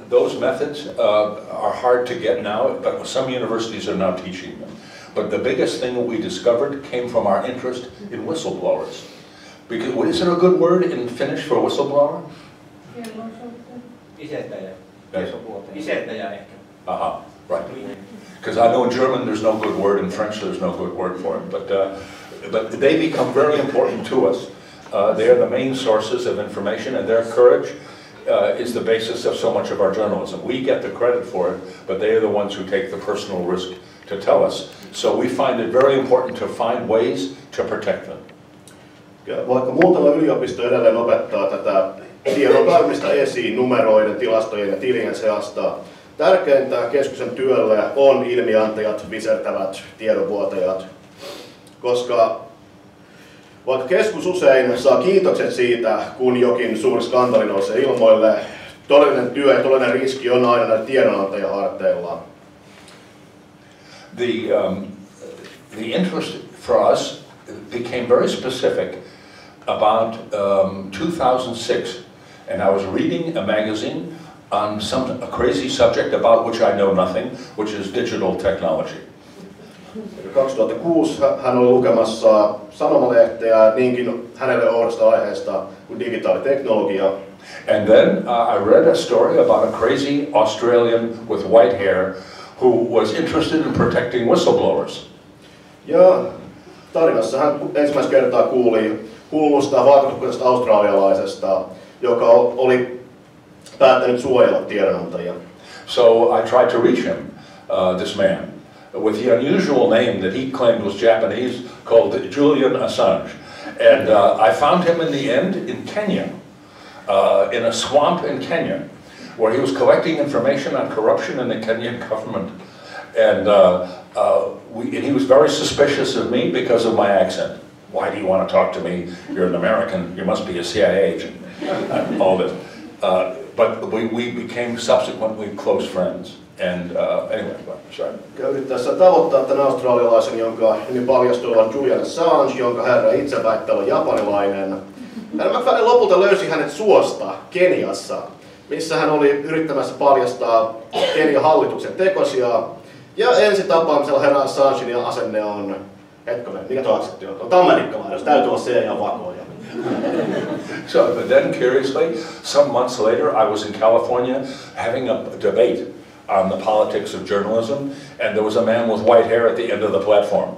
those methods are hard to get now, but some universities are now teaching them. But the biggest thing that we discovered came from our interest in whistleblowers. Because, is there a good word in Finnish for whistleblower? Isättäjä. Yes. Isättäjä ehkä. Aha, right. Because I know in German there's no good word, in French there's no good word for it, but they become very important to us. They are the main sources of information, and their courage is the basis of so much of our journalism. We get the credit for it, but they are the ones who take the personal risk to tell us. So we find it very important to find ways to protect them. Vaikka muutama yliopisto edelleen opettaa tätä tiedon kaivamista esiin numeroiden, tilastojen ja tilien seasta, tärkeintä keskuksen työlle on ilmiantajat, visertävät tiedonvuotajat, koska vaikka keskus usein saa kiitokset siitä, kun jokin suuri skandaali nousee ilmoille, todellinen työ ja todellinen riski on aina näiden tiedonantajien harteilla. The interest for us became very specific about 2006, and I was reading a magazine on a crazy subject about which I know nothing, which is digital technology. 2006 hän oli lukemassa sanomalehteä niinkin hänelle oudosta aiheesta kuin digitaaliteknologia. And then I read a story about a crazy Australian with white hair who was interested in protecting whistleblowers. Ja tarinassa hän ensimmäistä kertaa kuuli hullusta vaikutuksesta australialaisesta, joka oli päättänyt suojella tiedonantajia. So I tried to reach him, this man, with the unusual name that he claimed was Japanese, called Julian Assange. And I found him in the end in Kenya, in a swamp in Kenya, where he was collecting information on corruption in the Kenyan government. And he was very suspicious of me because of my accent. Why do you want to talk to me? You're an American, you must be a CIA agent, and all this. But we became subsequently close friends. And anyway, sorry. Yrittäessä tavoittaa tämän australialaisen, jonka nimi paljastui olevan Julian Assange, jonka herra itse väittää olla japanilainen. MacFadyen lopulta löysi hänet suosta Keniassa, missä hän oli yrittämässä paljastaa Kenian hallituksen tekosia. Ja ensi tapaamisella herra Assangen asenne on, hetkinen, mikä tuo aksentti on? On amerikkalainen, täytyy olla se ja vakoja. So then, curiously, some months later, I was in California having a debate on the politics of journalism, and there was a man with white hair at the end of the platform.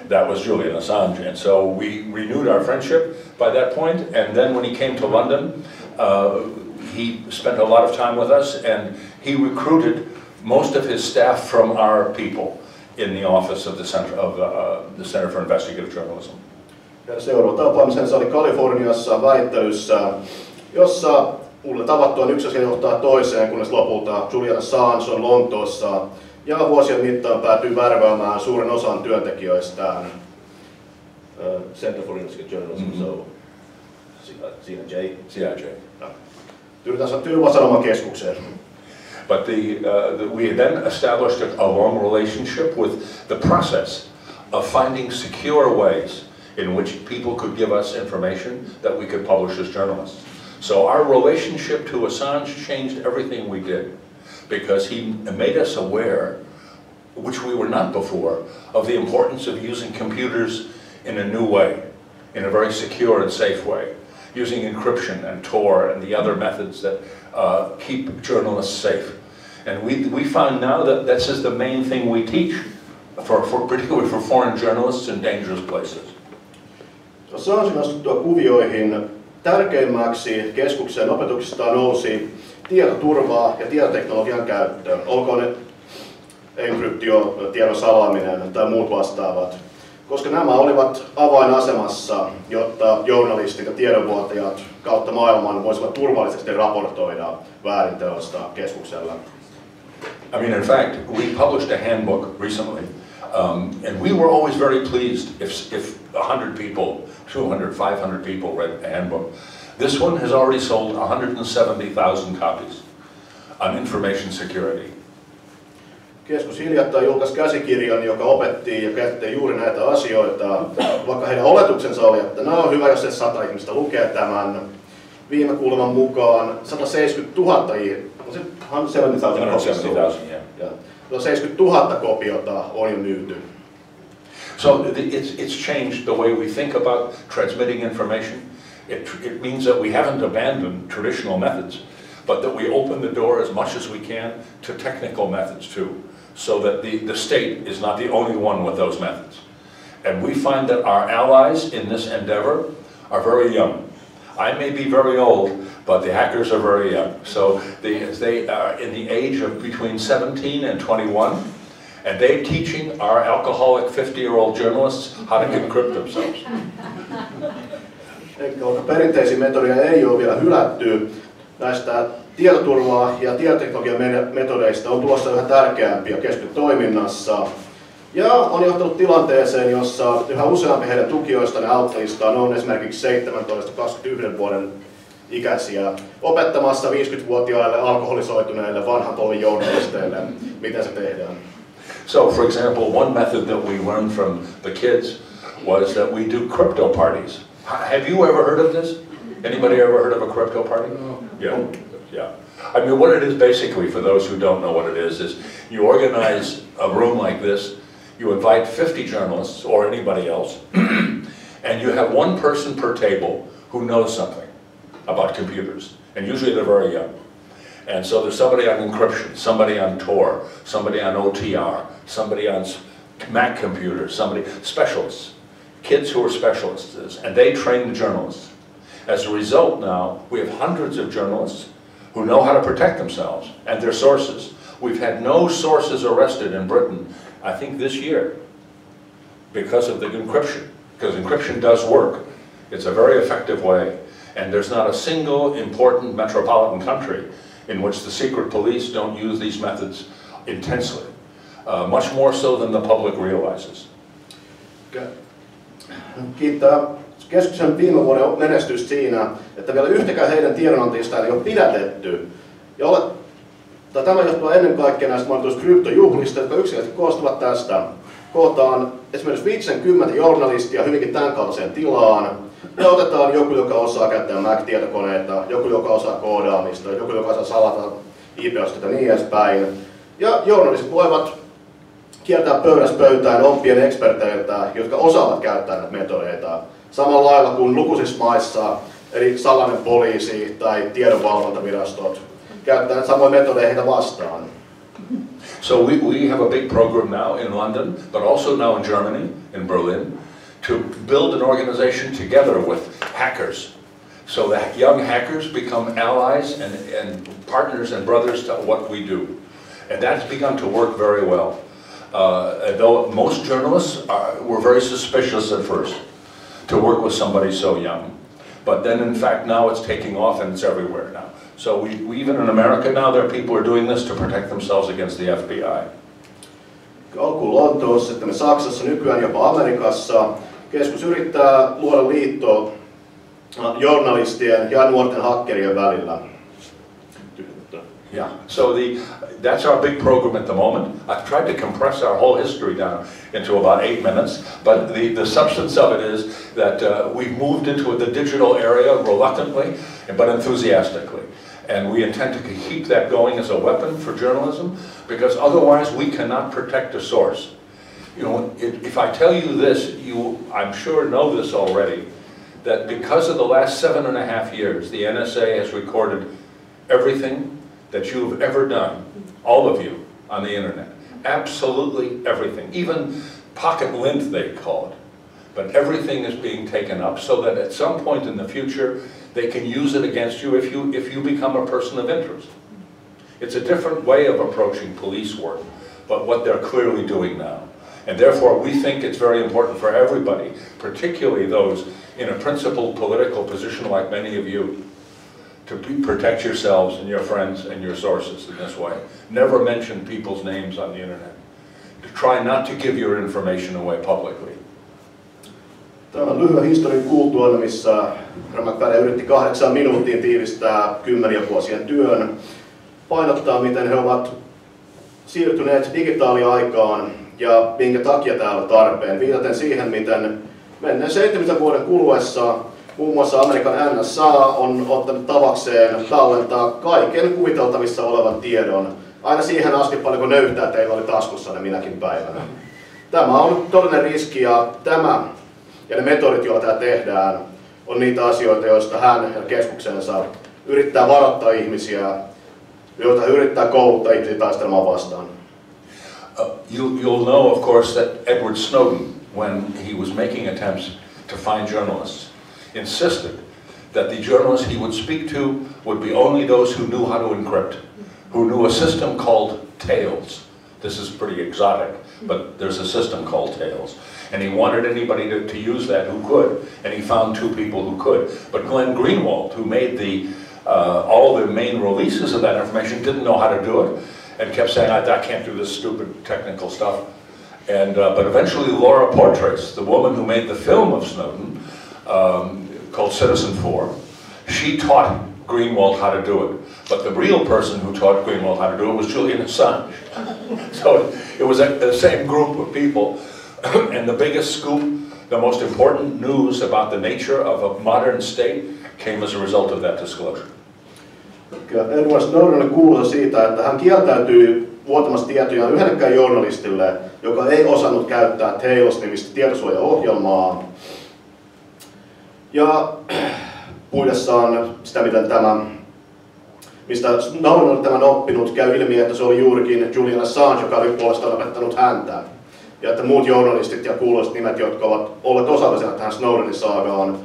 That was Julian Assange, and so we renewed our friendship by that point, and then when he came to London, he spent a lot of time with us, and he recruited most of his staff from our people in the office of the Center for Investigative Journalism. Seuraava tapaamisensa oli Kaliforniassa väittelyssä, jossa uudelle tavattuaan yksi asia johtaa toiseen, kunnes lopulta Julian Assange on Lontoossa ja vuosien mittaan päätyy värväämään suuren osan työntekijöistään Center for Investigative Journalism, CIJ. Yritetään saada Työvoimasanoman keskukseen. But we then established a long relationship with the process of finding secure ways in which people could give us information that we could publish as journalists. So our relationship to Assange changed everything we did, because he made us aware, which we were not before, of the importance of using computers in a new way, in a very secure and safe way, using encryption and Tor and the other methods that keep journalists safe. And we found now that this is the main thing we teach, particularly for foreign journalists in dangerous places. Assangen astuttua kuvioihin tärkeimmäksi keskuksen opetuksesta nousi tietoturvaa ja tietoteknologian käyttöön, olkoon ne enkryptio, tiedon salaaminen tai muut vastaavat, koska nämä olivat avainasemassa, jotta journalistit ja tiedonvuotajat kautta maailman voisivat turvallisesti raportoida väärinteosta keskuksella. I mean, in fact, we published a handbook recently, and we were always very pleased if 100 people, 200, 500 people read the handbook. This one has already sold 170,000 copies on information security. Keskus hiljattain julkaisi käsikirjan, joka opetti ja käsitteli juuri näitä asioita, vaikka heidän oletuksensa oli, että no hyvä, jos 100 ihmistä lukee tämän. viime kuuleman mukaan 170 000 kopiota on jo myyty. So it's changed the way we think about transmitting information. It means that we haven't abandoned traditional methods, but that we open the door as much as we can to technical methods too, so that the state is not the only one with those methods. And we find that our allies in this endeavor are very young. I may be very old, but the hackers are very young. So they are in the age of between 17 and 21, and they're teaching our alcoholic 50-year-old journalists how to encrypt themselves. Perinteisiä metodeja ei ole vielä hylätty. Näistä tietoturvaa ja tietoteknologian metodeista on tulossa yhä tärkeämpiä keskuksen toiminnassa. Ja on johtanut tilanteeseen, jossa yhä useampi heidän tukijoistaan ja auttajistaan on esimerkiksi 17-21 vuoden ikäisiä opettamassa 50-vuotiaille alkoholisoituneille vanhan polvin journalisteille, miten se tehdään. So, for example, one method that we learned from the kids was that we do cryptoparties. Have you ever heard of this? Anybody ever heard of a crypto party? No. Yeah. I mean, what it is basically, for those who don't know what it is you organize a room like this, you invite 50 journalists or anybody else, and you have one person per table who knows something about computers, and usually they're very young. And so there's somebody on encryption, somebody on Tor, somebody on OTR, somebody on Mac computers, somebody, specialists, kids who are specialists, and they train the journalists. As a result now, we have hundreds of journalists who know how to protect themselves and their sources. We've had no sources arrested in Britain, I think this year, because of the encryption, because encryption does work. It's a very effective way, and there's not a single important metropolitan country in which the secret police don't use these methods intensely, much more so than the public realizes. Kiittää keskuksen viime vuoden menestys siinä, että vielä yhtäkään heidän tiedonantajistaan ei ole pidätetty. Tämä johtuu ennen kaikkea näistä mainituista kryptojuhlista, jotka yksinkertaisesti koostuvat tästä. Kootaan esimerkiksi 50 journalistia hyvinkin tämän kaltaiseen tilaan, ja otetaan joku, joka osaa käyttää Mac-tietokoneita, joku, joka osaa koodaamista, joku, joka osaa salata IP-ostoja ja niin edespäin. Ja journalistit voivat kiertää pöydästä pöytään oppien eksperteiltä, jotka osaavat käyttää näitä metodeita. Samalla lailla kuin lukuisissa maissa, eli salainen poliisi tai tiedonvalvontavirastot, käyttää samoja metodeja heitä vastaan. So we have a big program now in London, but also now in Germany, in Berlin, to build an organization together with hackers. So that young hackers become allies and partners and brothers to what we do. And that's begun to work very well. Though most journalists were very suspicious at first to work with somebody so young. But then in fact now it's taking off and it's everywhere now. So we even in America now there are people who are doing this to protect themselves against the FBI. Alkuun Lontoossa, sitten Saksassa, nykyään jopa Amerikassa. Keskus yrittää luoda liittoa journalistien ja nuorten hakkerien välillä. Yeah, so that's our big program at the moment. I've tried to compress our whole history down into about 8 minutes, but the substance of it is that we've moved into the digital area reluctantly, but enthusiastically. And we intend to keep that going as a weapon for journalism, because otherwise we cannot protect a source. You know, if I tell you this, you, I'm sure, know this already, that because of the last 7.5 years, the NSA has recorded everything that you've ever done, all of you, on the internet. Absolutely everything. Even pocket lint, they call it. But everything is being taken up so that at some point in the future, they can use it against you if you become a person of interest. It's a different way of approaching police work, but what they're clearly doing now. And therefore, we think it's very important for everybody, particularly those in a principled political position like many of you, to protect yourselves and your friends and your sources in this way. Never mention people's names on the internet. To try not to give your information away publicly. Tämän lyhyen historian kuultuaan, missä Marko MacFadyen yritti 8 minuuttiin tiivistää 10 vuosien työn, painottaa, miten he ovat siirtyneet digitaaliaikaan ja minkä takia tämä on tarpeen, viitaten siihen, miten menneen 7 vuoden kuluessa Muun muassa Amerikan NSA on ottanut tavakseen tallentaa kaiken kuviteltavissa olevan tiedon, aina siihen asti paljonko nöyhtää teillä oli taskussanne minäkin päivänä. Tämä on todellinen riski ja tämä ja ne metodit, joilla tämä tehdään, on niitä asioita, joista hän ja keskuksensa yrittää varoittaa ihmisiä, joita yrittää kouluttaa ihmisiä taistelemaan vastaan. You'll know, of course, that Edward Snowden, when he was making attempts to find journalists, insisted that the journalists he would speak to would be only those who knew how to encrypt, who knew a system called Tails. This is pretty exotic, but there's a system called Tails. And he wanted anybody to use that who could, and he found 2 people who could. But Glenn Greenwald, who made all the main releases of that information, didn't know how to do it, and kept saying, I can't do this stupid technical stuff. And, but eventually Laura Poitras, the woman who made the film of Snowden, called Citizen 4, she taught Greenwald how to do it. But the real person who taught Greenwald how to do it was Julian Assange. So it was the same group of people. And the biggest scoop, the most important news about the nature of a modern state came as a result of that disclosure. Edward Snowden kuuluu siitä, että hän kieltäytyy vuotamasta tietoja yhdellekään journalistille, joka ei osannut käyttää Tails-nimistä tietosuojaohjelmaa. Ja puidessaan sitä, mistä Snowden on tämän oppinut, käy ilmi, että se oli juurikin Julian Assange, joka oli puolestaan opettanut häntä. Ja että muut journalistit ja kuuluiset nimet, jotka ovat olleet osallisena tähän Snowdenin saagaan,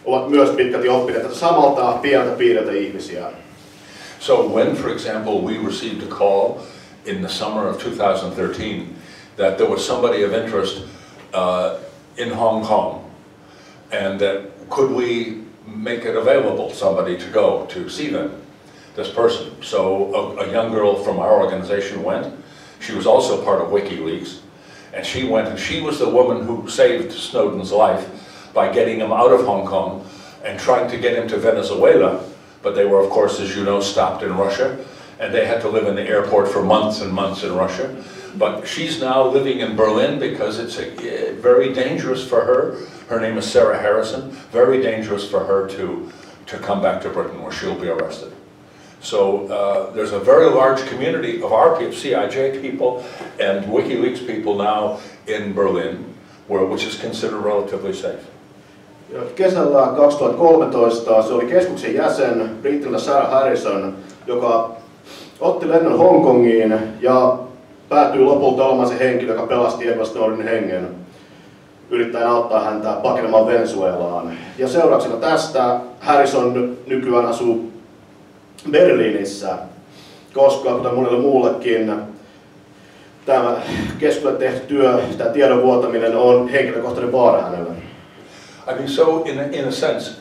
ovat myös pitkälti oppineet samalta pieneltä piiriltä ihmisiä. So when, for example, we received a call in the summer of 2013 that there was somebody of interest in Hong Kong, and that could we make it available, somebody to go to see them, this person. So a young girl from our organization went. She was also part of WikiLeaks. And she went, and she was the woman who saved Snowden's life by getting him out of Hong Kong and trying to get him to Venezuela. But they were, of course, as you know, stopped in Russia, and they had to live in the airport for months and months in Russia. But she's now living in Berlin because it's very dangerous for her. Her name is Sarah Harrison. Very dangerous for her to come back to Britain, where she'll be arrested. So there's a very large community of our people, CIJ people and WikiLeaks people now in Berlin, which is considered relatively safe. Ja kesällä 2013 se oli keskuksen jäsen, brittiläinen Sarah Harrison, joka otti lennon Hongkongiin ja päätyi lopulta olemaan se henkilö, joka pelasti Edward Snowdenin hengen, yrittäen auttaa häntä pakenemaan Venezuelaan. Ja seurauksena tästä Harrison nykyään asuu Berliinissä, koska kuten monelle muullekin tämä keskuudelle tehty työ, tämä tiedon vuotaminen on henkilökohtainen vaara hänelle. I mean, so in a sense,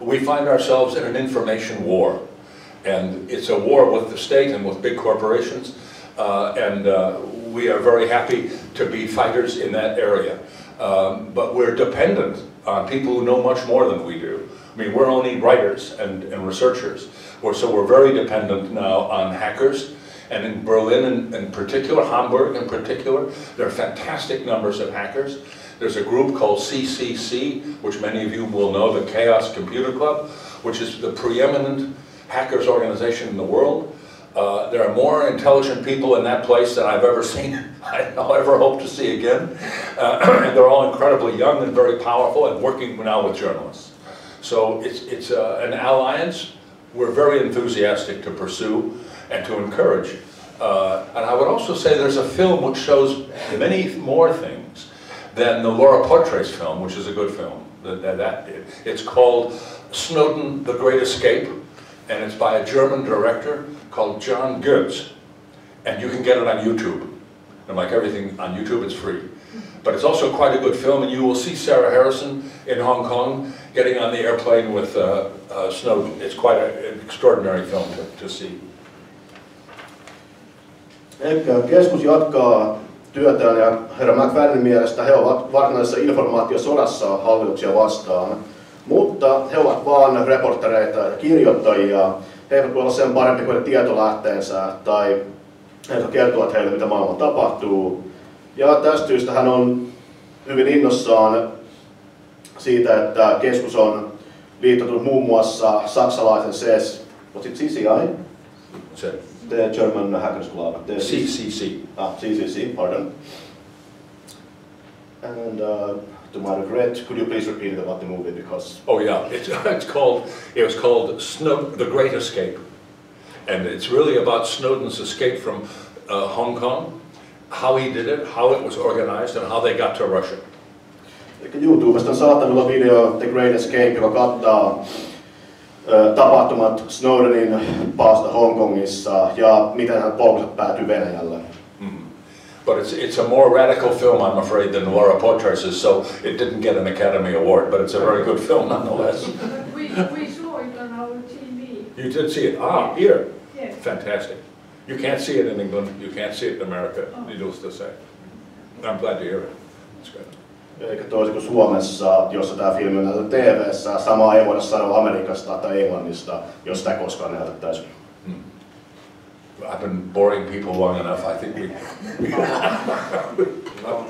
we find ourselves in an information war, and it's a war with the state and with big corporations, and we are very happy to be fighters in that area. But we're dependent on people who know much more than we do. I mean, we're only writers and researchers, so we're very dependent now on hackers. And in Berlin in particular, Hamburg in particular, there are fantastic numbers of hackers. There's a group called CCC, which many of you will know, the Chaos Computer Club, which is the preeminent hackers organization in the world. There are more intelligent people in that place than I've ever seen, I'll ever hope to see again. And they're all incredibly young and very powerful and working now with journalists. So it's an alliance we're very enthusiastic to pursue and to encourage. And I would also say there's a film which shows many more things than the Laura Poitras film, which is a good film. It's called Snowden, The Great Escape, and it's by a German director called John Goetz. And you can get it on YouTube. And like everything on YouTube, it's free. But it's also quite a good film, and you will see Sarah Harrison in Hong Kong getting on the airplane with Snowden. It's quite an extraordinary film to see. Keskus jatkaa työtään ja herra MacFadyenin mielestä he ovat varsinaisessa informaatiosodassa hallituksia vastaan, mutta he ovat vain reportereita ja kirjoittajia. He eivät voi olla sen parempi kuin tietolähteensä tai he kertovat heille, mitä maailmalla tapahtuu. Ja tästä syystä hän on hyvin innossaan siitä, että keskus on liittoutunut muun muassa saksalaisen CCI? The German Hackers Club. CCC. CCC, pardon. And to my regret, could you please repeat about the movie because? Oh yeah, it was called The Great Escape, and it's really about Snowden's escape from Hong Kong, how he did it, how it was organized, and how they got to Russia. YouTubesta on saatavilla video The Great Escape, joka kattaa tapahtumat Snowdenin paasta Hongkongissa ja miten hän polkunsa päätyi Venäjälle. But it's a more radical film, I'm afraid, than Laura Poitras', so it didn't get an Academy Award, but it's a very good film nonetheless. But we saw it on our TV. You did see it? Ah, here? Yes. Fantastic. You can't see it in England, you can't see it in America, needless to say. I'm glad to hear it. It's good. Eikä toisin kuin Suomessa, jossa tämä filmi on näytetty TV:ssä, samaa ei voida sanoa Amerikasta tai Englannista, jos sitä koskaan näytettäisiin. I've been boring people long enough, I think we... No.